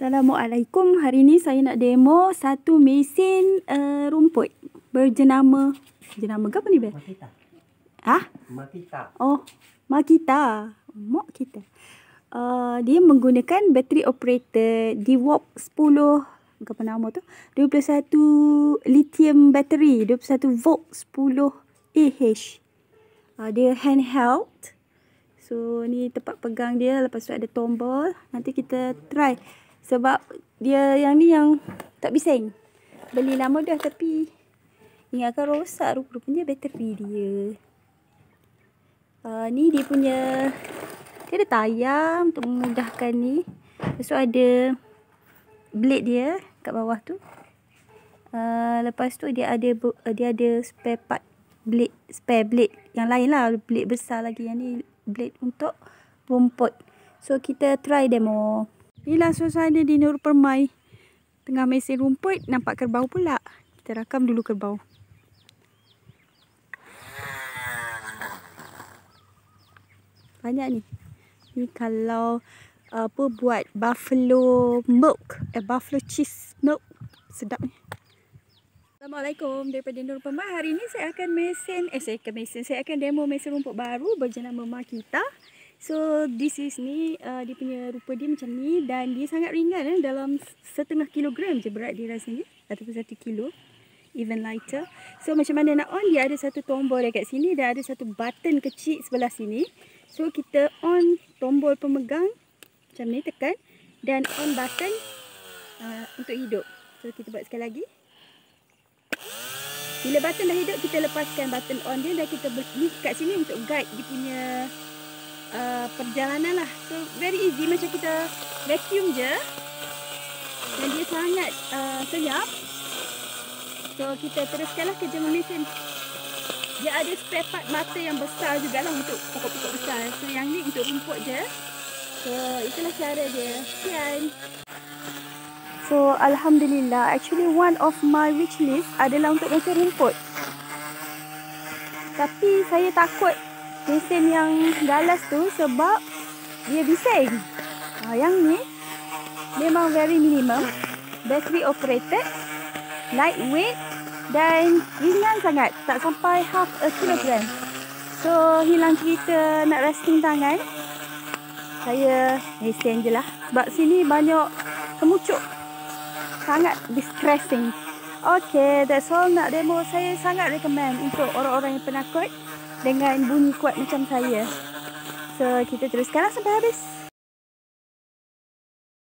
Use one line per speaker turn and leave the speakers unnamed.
Assalamualaikum. Hari ni saya nak demo satu mesin rumput berjenama ke apa ni, Bel?
Makita.
Hah?
Makita.
Oh, Makita. Makita. Dia menggunakan bateri operator DeWalt 10 apa nama tu? 21 lithium battery, 21 volt 10 Ah. Dia handheld. So ni tempat pegang dia, lepas tu ada tombol. Nanti kita try. Sebab dia yang ni yang tak bising. Beli lama dah tapi ingatkan rosak rupanya bateri dia. Ni dia punya, dia ada tayar untuk memudahkan ni. Lepas tu ada blade dia kat bawah tu. Lepas tu dia ada spare part blade, spare blade yang lain lah, blade besar lagi. Yang ni blade untuk rumput. So kita try demo. Inilah suasana di Nur Permai. Tengah mesin rumput, nampak kerbau pula. Kita rakam dulu kerbau. Banyak ni. Ni kalau buat buffalo milk, buffalo cheese milk. Sedap ni. Assalamualaikum daripada Nur Permai. Hari ni saya akan demo mesin rumput baru berjenama Makita. So this is ni, dia punya rupa dia macam ni dan dia sangat ringan, dalam 0.5 kilogram je berat dia rasanya, ataupun 1 kilo, even lighter. So macam mana nak on, dia ada satu tombol dekat sini dan ada satu button kecil sebelah sini. So kita on tombol pemegang macam ni, tekan, dan on button untuk hidup. So kita buat sekali lagi. Bila button dah hidup, kita lepaskan button on dia dan kita ni kat sini untuk guide dia punya perjalanan lah. So very easy, macam kita vacuum je. Dan dia sangat senyap. So kita teruskanlah kerja mesin. Dia ada spare part mata yang besar jugalah untuk pokok-pokok besar. So yang ni untuk rumput je. So itulah cara dia. Sekian. So alhamdulillah, actually one of my wish list adalah untuk mesin rumput. Tapi saya takut mesin yang galas tu sebab dia bising. Yang ni memang very minimum, battery operated, lightweight dan ringan sangat, tak sampai half a kilogram. So hilang cerita nak resting tangan, saya mesin je lah. Sebab sini banyak kemucuk, sangat distressing. Okay, that's all nak demo. Saya sangat recommend untuk orang-orang yang penakut dengan bunyi kuat macam saya. So kita teruskanlah sampai habis.